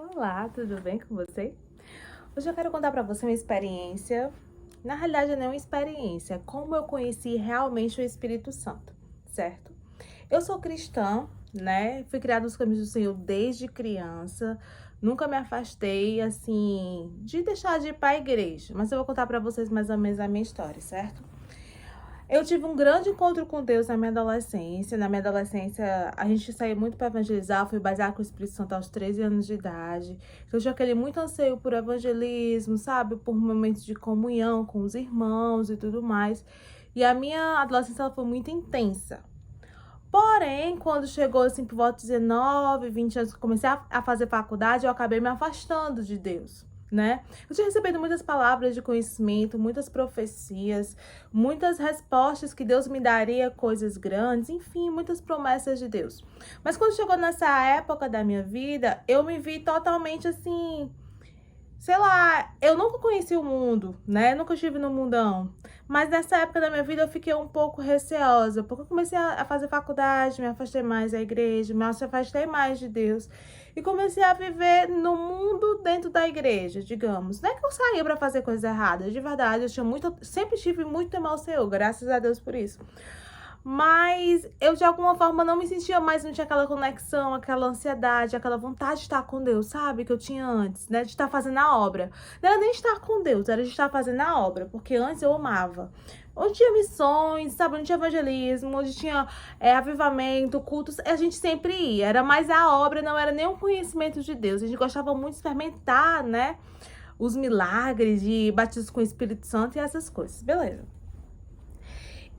Olá, tudo bem com você? Hoje eu quero contar para você uma experiência. Na realidade, não é uma experiência, é como eu conheci realmente o Espírito Santo, certo? Eu sou cristã, né? Fui criada nos caminhos do Senhor desde criança. Nunca me afastei, assim, de deixar de ir para a igreja. Mas eu vou contar para vocês mais ou menos a minha história, certo? Eu tive um grande encontro com Deus na minha adolescência. Na minha adolescência, a gente saiu muito para evangelizar. Fui batizada com o Espírito Santo aos 13 anos de idade. Eu tinha aquele muito anseio por evangelismo, sabe? Por momentos de comunhão com os irmãos e tudo mais. E a minha adolescência ela foi muito intensa. Porém, quando chegou assim por volta de 19, 20 anos que eu comecei a fazer faculdade, eu acabei me afastando de Deus, né? Eu tinha recebido muitas palavras de conhecimento, muitas profecias, muitas respostas que Deus me daria coisas grandes, enfim, muitas promessas de Deus. Mas quando chegou nessa época da minha vida, eu me vi totalmente assim, sei lá, eu nunca conheci o mundo, né? Nunca estive no mundão. Mas nessa época da minha vida eu fiquei um pouco receosa, porque eu comecei a fazer faculdade, me afastei mais da igreja, me afastei mais de Deus. E comecei a viver no mundo dentro da igreja, digamos. Não é que eu saía para fazer coisas erradas, de verdade, sempre tive muito temor ao Senhor, graças a Deus por isso. Mas eu de alguma forma não me sentia mais, não tinha aquela conexão, aquela ansiedade, aquela vontade de estar com Deus, sabe? Que eu tinha antes, né? De estar fazendo a obra. Não era nem estar com Deus, era de estar fazendo a obra, porque antes eu amava. Onde tinha missões, sabe? Onde tinha evangelismo, onde tinha avivamento, cultos, a gente sempre ia. Era mais a obra, não era nem o conhecimento de Deus. A gente gostava muito de experimentar, né? Os milagres de batismo com o Espírito Santo e essas coisas. Beleza.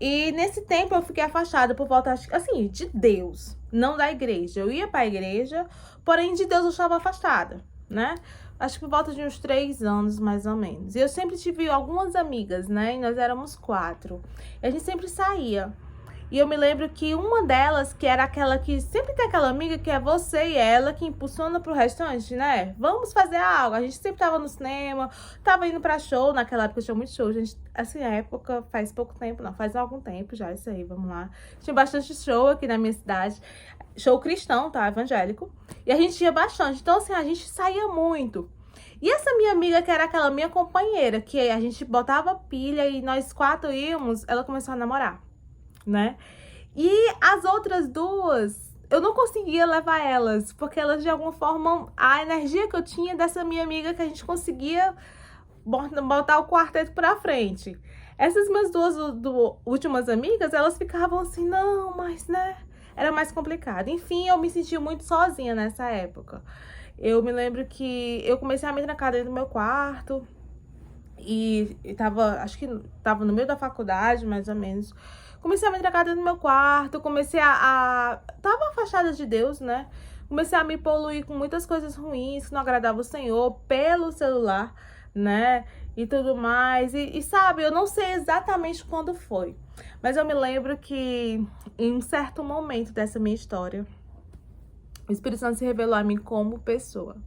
E nesse tempo eu fiquei afastada por volta, assim, de Deus, não da igreja. Eu ia para a igreja, porém de Deus eu estava afastada, né? Acho que por volta de uns 3 anos, mais ou menos. E eu sempre tive algumas amigas, né? E nós éramos 4. E a gente sempre saía. E eu me lembro que uma delas, que era aquela que sempre tem aquela amiga que é você e ela que impulsiona pro restante, né? Vamos fazer algo. A gente sempre tava no cinema, tava indo pra show. Naquela época tinha muito show, gente. Assim, a época faz pouco tempo, não, faz algum tempo já, isso aí, vamos lá. Tinha bastante show aqui na minha cidade. Show cristão, tá? Evangélico. E a gente ia bastante. Então, assim, a gente saía muito. E essa minha amiga, que era aquela minha companheira, que a gente botava pilha e nós 4 íamos, ela começou a namorar, né? E as outras duas, eu não conseguia levar elas, porque elas de alguma forma, a energia que eu tinha dessa minha amiga que a gente conseguia botar o quarteto pra frente. Essas minhas duas últimas amigas, elas ficavam assim, não, mas né, era mais complicado. Enfim, eu me senti muito sozinha nessa época. Eu me lembro que eu comecei a me trancar dentro do meu quarto, e acho que tava no meio da faculdade, mais ou menos. Comecei a me trancar dentro do meu quarto, tava afastada de Deus, né? Comecei a me poluir com muitas coisas ruins que não agradavam o Senhor pelo celular, né? E tudo mais. E sabe, eu não sei exatamente quando foi, mas eu me lembro que em um certo momento dessa minha história, o Espírito Santo se revelou a mim como pessoa.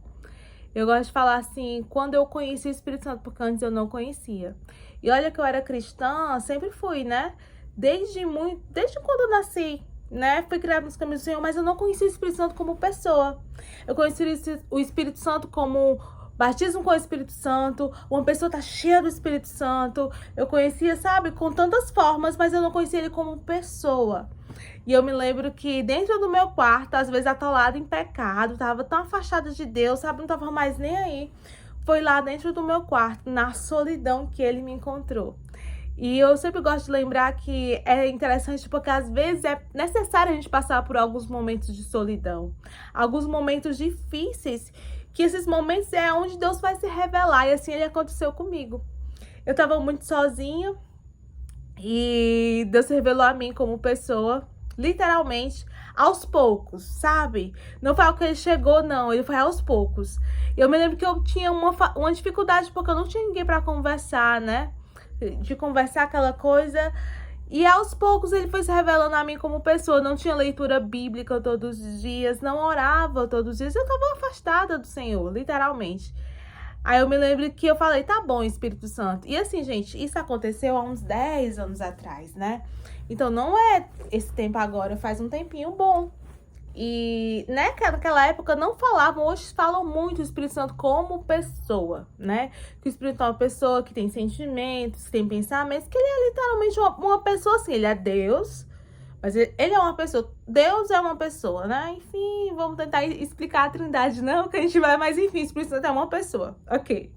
Eu gosto de falar assim, quando eu conheci o Espírito Santo, porque antes eu não conhecia. E olha que eu era cristã, sempre fui, né? Desde quando eu nasci, né? Fui criada nos caminhos do Senhor, mas eu não conhecia o Espírito Santo como pessoa. Eu conheci o Espírito Santo como batismo com o Espírito Santo, uma pessoa tá cheia do Espírito Santo. Eu conhecia, sabe, com tantas formas, mas eu não conhecia ele como pessoa. E eu me lembro que dentro do meu quarto, às vezes atolada em pecado, tava tão afastada de Deus, sabe, não tava mais nem aí. Foi lá dentro do meu quarto, na solidão, que ele me encontrou. E eu sempre gosto de lembrar que é interessante porque às vezes é necessário a gente passar por alguns momentos de solidão, alguns momentos difíceis, que esses momentos é onde Deus vai se revelar, e assim ele aconteceu comigo. Eu tava muito sozinha, e Deus se revelou a mim como pessoa, literalmente, aos poucos, sabe? Não foi algo que ele chegou, não. Ele foi aos poucos. Eu me lembro que eu tinha uma dificuldade, porque eu não tinha ninguém pra conversar, né? De conversar aquela coisa. E aos poucos ele foi se revelando a mim como pessoa. Não tinha leitura bíblica todos os dias, não orava todos os dias. Eu tava afastada do Senhor, literalmente. Aí eu me lembro que eu falei, tá bom, Espírito Santo. E assim, gente, isso aconteceu há uns 10 anos atrás, né? Então não é esse tempo agora, faz um tempinho bom. E, né, que naquela época não falavam, hoje falam muito o Espírito Santo como pessoa, né? Que o Espírito Santo é uma pessoa que tem sentimentos, que tem pensamentos, que ele é literalmente uma pessoa assim, ele é Deus, mas ele é uma pessoa, Deus é uma pessoa, né? Enfim, vamos tentar explicar a Trindade, não, que a gente vai, mas enfim, o Espírito Santo é uma pessoa, ok.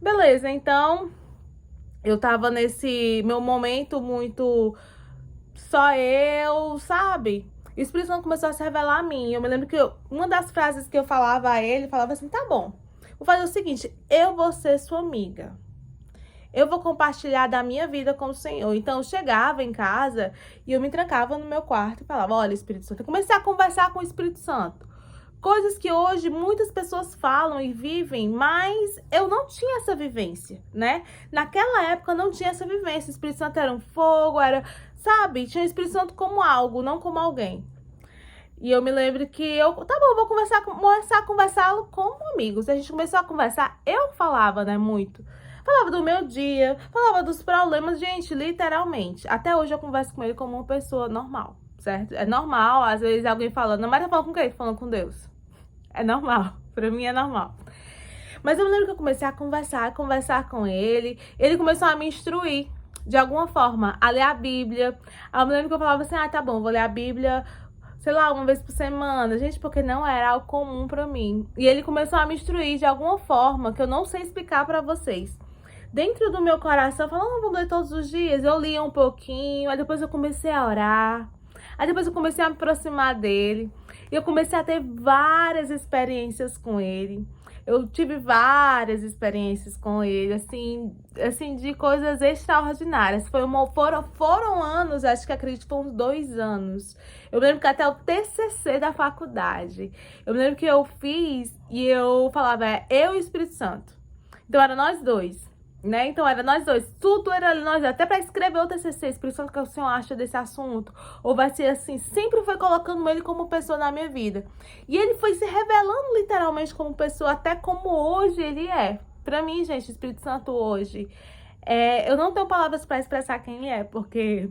Beleza, então, eu tava nesse meu momento muito só eu, sabe? E o Espírito Santo começou a se revelar a mim. Eu me lembro que uma das frases que eu falava a ele, falava assim, tá bom, vou fazer o seguinte, eu vou ser sua amiga. Eu vou compartilhar da minha vida com o Senhor. Então, eu chegava em casa e eu me trancava no meu quarto e falava, olha, Espírito Santo, eu comecei a conversar com o Espírito Santo. Coisas que hoje muitas pessoas falam e vivem, mas eu não tinha essa vivência, né? Naquela época eu não tinha essa vivência. O Espírito Santo era um fogo, era, sabe? Tinha o Espírito Santo como algo, não como alguém. E eu me lembro que eu, tá bom, vou começar a conversá-lo como amigos. A gente começou a conversar, eu falava, né, muito. Falava do meu dia, falava dos problemas, gente, literalmente. Até hoje eu converso com ele como uma pessoa normal, certo? É normal, às vezes alguém falando, mas tá falando com quem? Falando com Deus. É normal, pra mim é normal. Mas eu me lembro que eu comecei a conversar com ele. Ele começou a me instruir, de alguma forma, a ler a Bíblia. Aí eu me lembro que eu falava assim, ah, tá bom, vou ler a Bíblia, sei lá, uma vez por semana. Gente, porque não era algo comum pra mim. E ele começou a me instruir de alguma forma, que eu não sei explicar pra vocês. Dentro do meu coração, falando, não, vou ler todos os dias. Eu lia um pouquinho, aí depois eu comecei a orar. Aí depois eu comecei a me aproximar dele. E eu comecei a ter várias experiências com ele. Eu tive várias experiências com ele, assim de coisas extraordinárias. Foram anos, acho que acredito que foram uns 2 anos. Eu me lembro que até o TCC da faculdade, eu me lembro que eu fiz e eu falava, eu e o Espírito Santo. Então era nós dois. Né? Então era nós dois, tudo era nós, até para escrever o TCC, Espírito Santo, o que o senhor acha desse assunto? Ou vai ser assim, sempre foi colocando ele como pessoa na minha vida. E ele foi se revelando literalmente como pessoa, até como hoje ele é. Pra mim, gente, o Espírito Santo hoje, eu não tenho palavras para expressar quem ele é, porque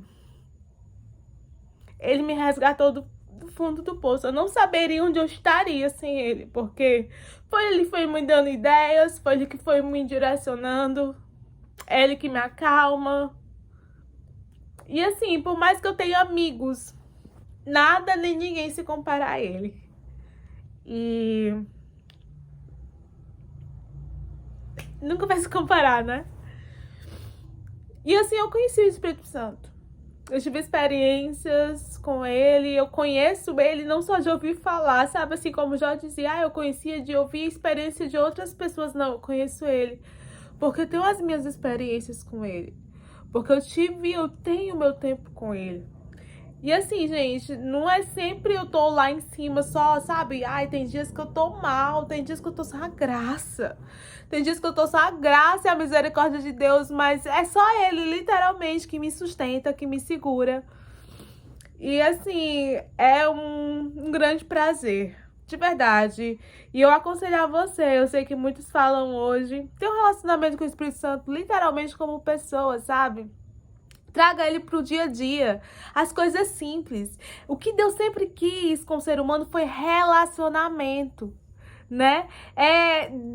ele me resgatou do fundo do poço. Eu não saberia onde eu estaria sem ele, porque ele foi me dando ideias, foi ele que foi me direcionando, é ele que me acalma. E assim, por mais que eu tenha amigos, nada nem ninguém se compara a ele. E nunca vai se comparar, né? E assim, eu conheci o Espírito Santo. Eu tive experiências com ele, eu conheço ele não só de ouvir falar, sabe? Assim como já dizia, eu conhecia de ouvir a experiência de outras pessoas. Não, eu conheço ele, porque eu tenho as minhas experiências com ele. Porque eu tenho meu tempo com ele. E assim, gente, não é sempre eu tô lá em cima só, sabe? Ai, tem dias que eu tô mal, tem dias que eu tô só a graça. Tem dias que eu tô só a graça e a misericórdia de Deus, mas é só Ele, literalmente, que me sustenta, que me segura. E assim, é um grande prazer, de verdade. E eu aconselho a você, eu sei que muitos falam hoje, ter um relacionamento com o Espírito Santo literalmente como pessoa, sabe? Traga ele pro dia a dia, as coisas simples. O que Deus sempre quis com o ser humano foi relacionamento, né?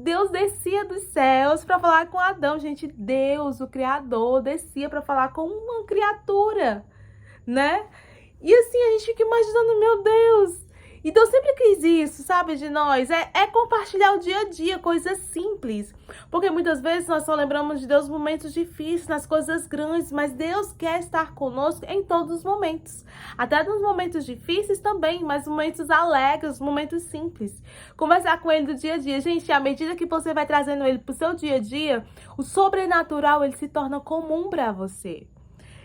Deus descia dos céus para falar com Adão, gente. Deus, o Criador, descia para falar com uma criatura, né? E assim, a gente fica imaginando, meu Deus. E Deus sempre quis isso, sabe, de nós. É compartilhar o dia a dia, coisas simples. Porque muitas vezes nós só lembramos de Deus nos momentos difíceis, nas coisas grandes. Mas Deus quer estar conosco em todos os momentos. Até nos momentos difíceis também, mas momentos alegres, momentos simples. Conversar com Ele do dia a dia. Gente, à medida que você vai trazendo Ele pro seu dia a dia, o sobrenatural, ele se torna comum para você.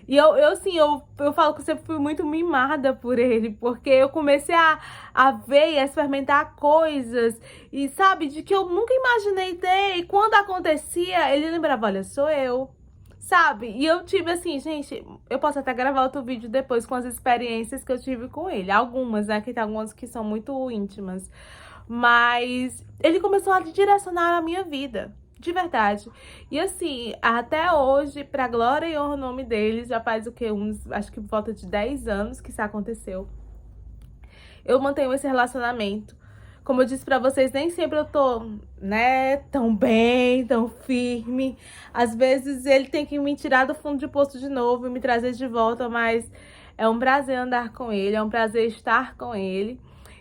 E eu falo que eu sempre fui muito mimada por ele, porque eu comecei a ver e a experimentar coisas, e sabe, de que eu nunca imaginei ter, e quando acontecia, ele lembrava, olha, sou eu, sabe? E eu tive assim, gente, eu posso até gravar outro vídeo depois com as experiências que eu tive com ele, algumas, né, que tem algumas que são muito íntimas, mas ele começou a direcionar a minha vida. De verdade. E assim, até hoje, pra glória e honra o nome deles, já faz o quê? Acho que por volta de 10 anos que isso aconteceu. eu mantenho esse relacionamento. Como eu disse pra vocês, nem sempre eu tô, né, tão bem, tão firme. Às vezes ele tem que me tirar do fundo de poço de novo e me trazer de volta, mas é um prazer andar com ele, é um prazer estar com ele.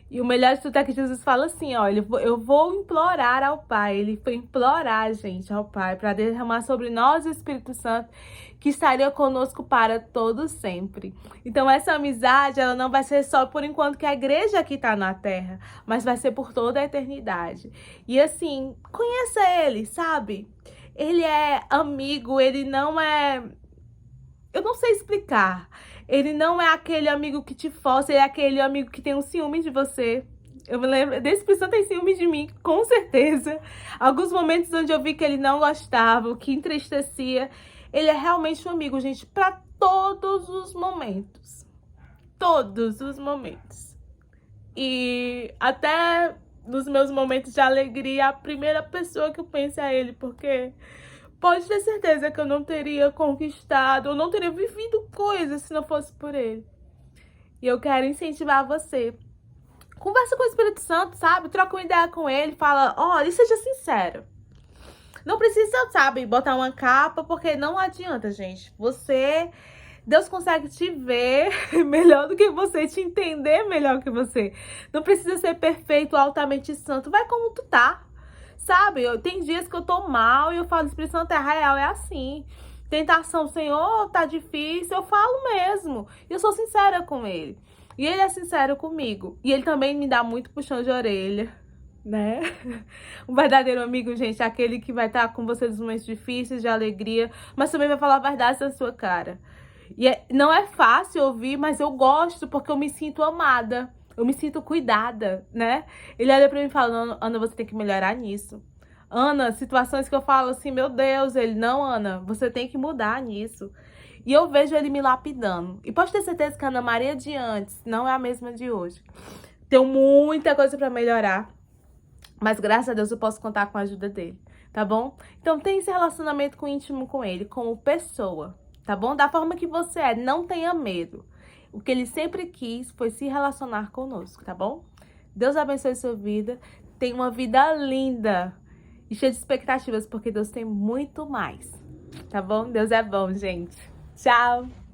E o melhor de tudo é que Jesus fala assim, ó, eu vou implorar ao Pai. Ele foi implorar, gente, ao Pai, para derramar sobre nós o Espírito Santo, que estaria conosco para todo sempre. Então essa amizade, ela não vai ser só por enquanto que a igreja aqui tá na terra, mas vai ser por toda a eternidade. E assim, conheça ele, sabe? Ele é amigo, ele não é... Eu não sei explicar. Ele não é aquele amigo que te força, ele é aquele amigo que tem um ciúme de você. Eu me lembro, desse pessoa tem ciúme de mim, com certeza. Alguns momentos onde eu vi que ele não gostava, o que entristecia. Ele é realmente um amigo, gente, para todos os momentos. Todos os momentos. E até nos meus momentos de alegria, a primeira pessoa que eu penso é ele, porque... pode ter certeza que eu não teria conquistado, eu não teria vivido coisas se não fosse por ele. E eu quero incentivar você. Conversa com o Espírito Santo, sabe? Troca uma ideia com ele, fala, olha, e seja sincero. Não precisa, sabe, botar uma capa, porque não adianta, gente. Deus consegue te ver melhor do que você, te entender melhor que você. Não precisa ser perfeito, altamente santo. Vai como tu tá. Sabe, tem dias que eu tô mal e eu falo, Espírito Santo, é real, é assim. Tentação, Senhor, tá difícil, eu falo mesmo. E eu sou sincera com ele. E ele é sincero comigo. E ele também me dá muito puxão de orelha, né? Um verdadeiro amigo, gente, é aquele que vai estar com você nos momentos difíceis, de alegria, mas também vai falar a verdade na sua cara. E não é fácil ouvir, mas eu gosto porque eu me sinto amada. Eu me sinto cuidada, né? Ele olha pra mim e fala, Ana, você tem que melhorar nisso. Ana, situações que eu falo assim, meu Deus, ele, não, Ana, você tem que mudar nisso. E eu vejo ele me lapidando. E pode ter certeza que a Ana Maria de antes não é a mesma de hoje. Tenho muita coisa pra melhorar, mas graças a Deus eu posso contar com a ajuda dele, tá bom? Então tem esse relacionamento íntimo com ele, como pessoa, tá bom? Da forma que você é, não tenha medo. O que ele sempre quis foi se relacionar conosco, tá bom? Deus abençoe sua vida. Tenha uma vida linda e cheia de expectativas, porque Deus tem muito mais, tá bom? Deus é bom, gente. Tchau!